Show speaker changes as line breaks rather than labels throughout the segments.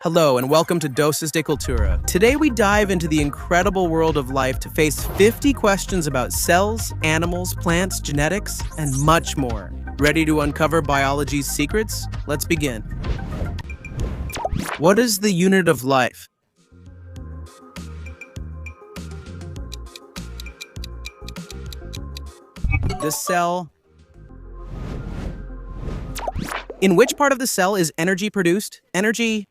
Hello and welcome to Dosis de Cultura. Today we dive into the incredible world of life to face 50 questions about cells, animals, plants, genetics, and much more. Ready to uncover biology's secrets? Let's begin. What is the unit of life? The cell. In which part of the cell is energy produced? Energy.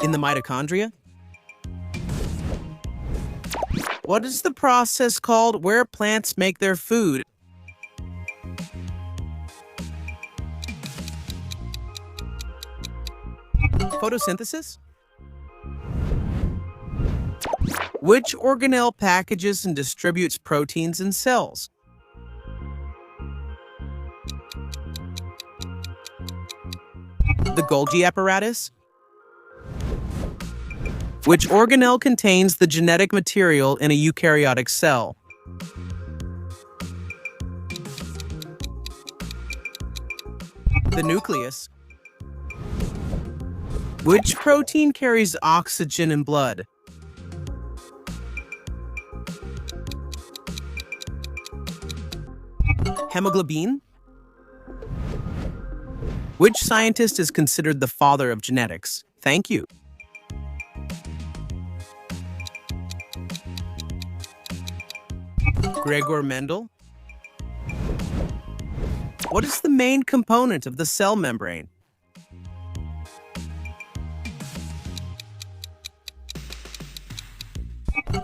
In the mitochondria? What is the process called where plants make their food? Photosynthesis? Which organelle packages and distributes proteins in cells? The Golgi apparatus? Which organelle contains the genetic material in a eukaryotic cell? The nucleus. Which protein carries oxygen in blood? Hemoglobin? Which scientist is considered the father of genetics? Thank you. Gregor Mendel? What is the main component of the cell membrane?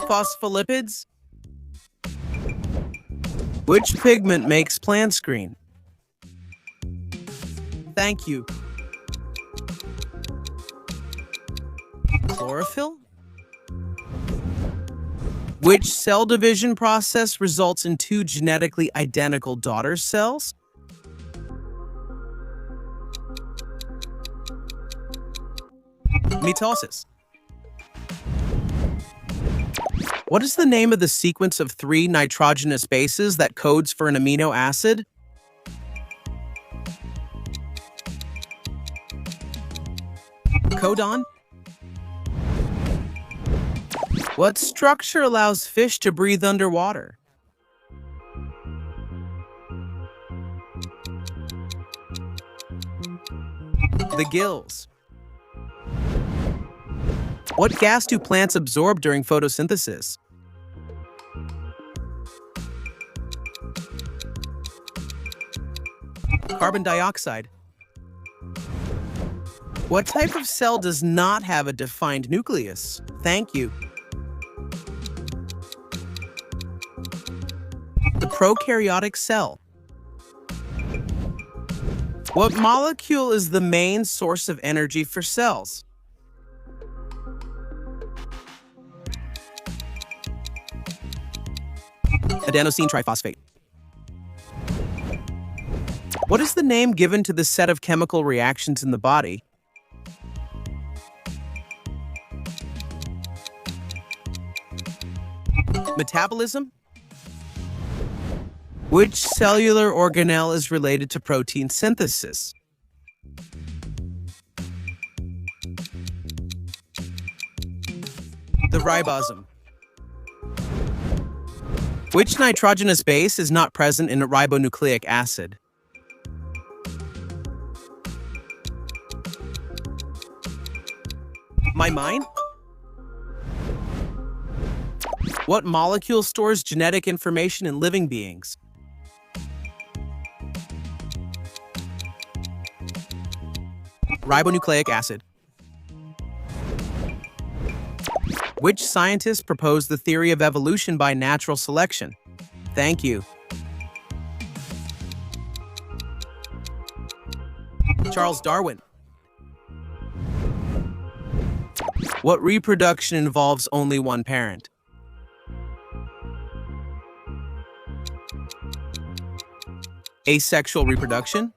Phospholipids? Which pigment makes plants green? Thank you. Chlorophyll? Which cell division process results in two genetically identical daughter cells? Mitosis. What is the name of the sequence of 3 nitrogenous bases that codes for an amino acid? Codon? What structure allows fish to breathe underwater? The gills. What gas do plants absorb during photosynthesis? Carbon dioxide. What type of cell does not have a defined nucleus? Thank you. The prokaryotic cell. What molecule is the main source of energy for cells? Adenosine triphosphate. What is the name given to the set of chemical reactions in the body? Metabolism? Which cellular organelle is related to protein synthesis? The ribosome. Which nitrogenous base is not present in a ribonucleic acid? My mind? What molecule stores genetic information in living beings? Ribonucleic acid. Which scientist proposed the theory of evolution by natural selection? Thank you. Charles Darwin. What reproduction involves only one parent? Asexual reproduction?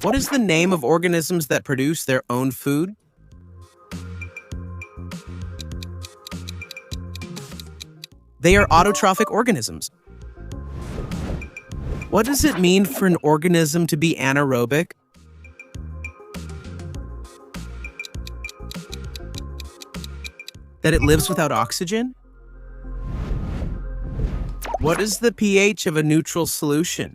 What is the name of organisms that produce their own food? They are autotrophic organisms. What does it mean for an organism to be anaerobic? That it lives without oxygen? What is the pH of a neutral solution?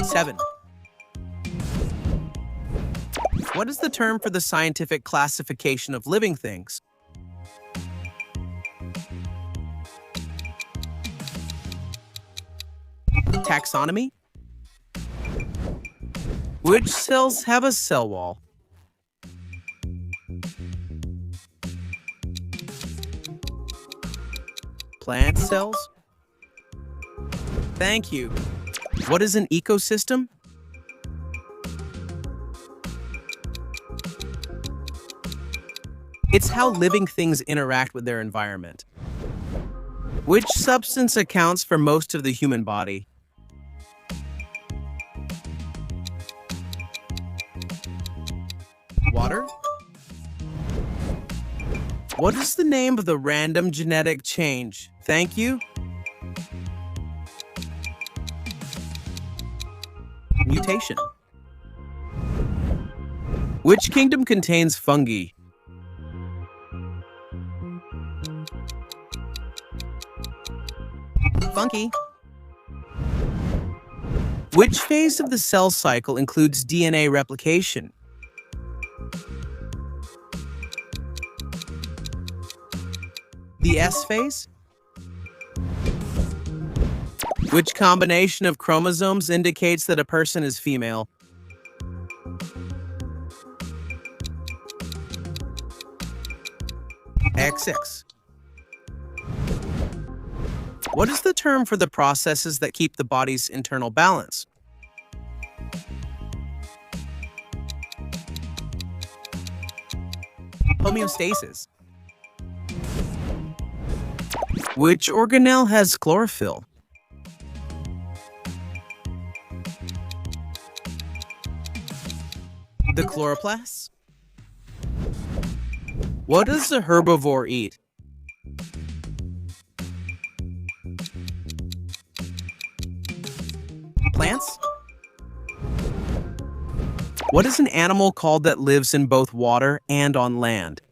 Seven. What is the term for the scientific classification of living things? Taxonomy? Which cells have a cell wall? Plant cells? Thank you. What is an ecosystem? It's how living things interact with their environment. Which substance accounts for most of the human body? Water? What is the name of the random genetic change? Thank you. Mutation. Which kingdom contains fungi? Funky. Which phase of the cell cycle includes DNA replication? The S phase? Which combination of chromosomes indicates that a person is female? XX. What is the term for the processes that keep the body's internal balance? Homeostasis. Which organelle has chlorophyll? The chloroplasts? What does a herbivore eat? Plants? What is an animal called that lives in both water and on land?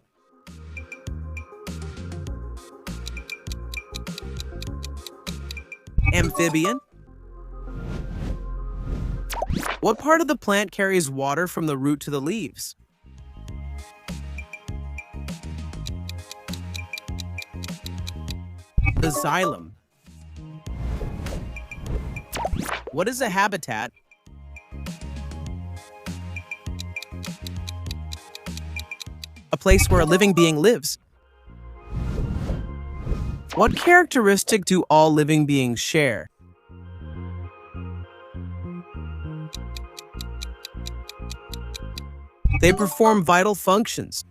Amphibian? What part of the plant carries water from the root to the leaves? The xylem. What is a habitat? A place where a living being lives. What characteristic do all living beings share? They perform vital functions.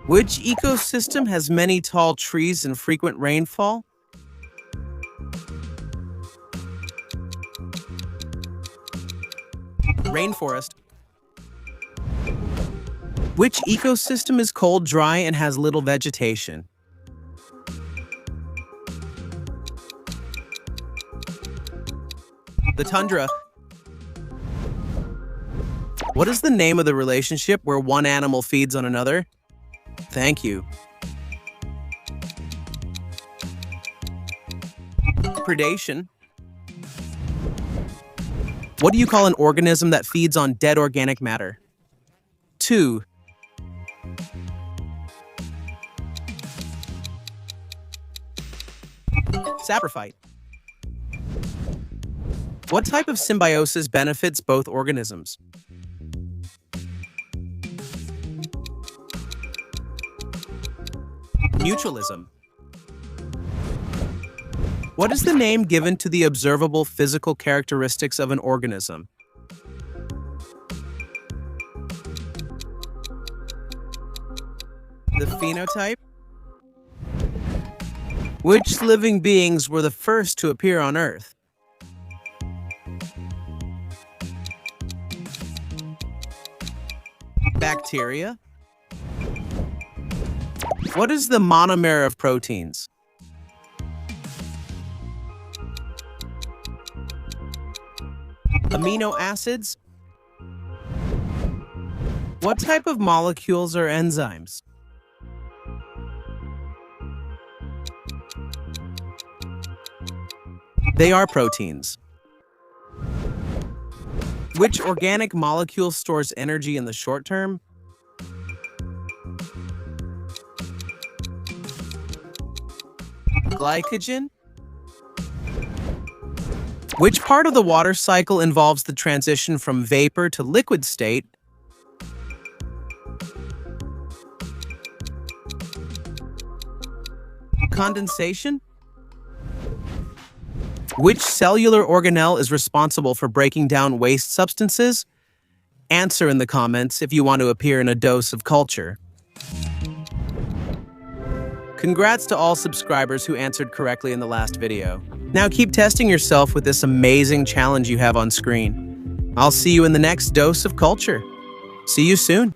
Which ecosystem has many tall trees and frequent rainfall? Rainforest. Which ecosystem is cold, dry, and has little vegetation? The tundra. What is the name of the relationship where one animal feeds on another? Thank you. Predation. What do you call an organism that feeds on dead organic matter? 2. Saprophyte. What type of symbiosis benefits both organisms? Mutualism. What is the name given to the observable physical characteristics of an organism? The phenotype. Which living beings were the first to appear on Earth? Bacteria. What is the monomer of proteins? Amino acids? What type of molecules are enzymes? They are proteins. Which organic molecule stores energy in the short term? Glycogen? Which part of the water cycle involves the transition from vapor to liquid state? Condensation? Which cellular organelle is responsible for breaking down waste substances? Answer in the comments if you want to appear in a dose of culture. Congrats to all subscribers who answered correctly in the last video. Now keep testing yourself with this amazing challenge you have on screen. I'll see you in the next dose of culture. See you soon.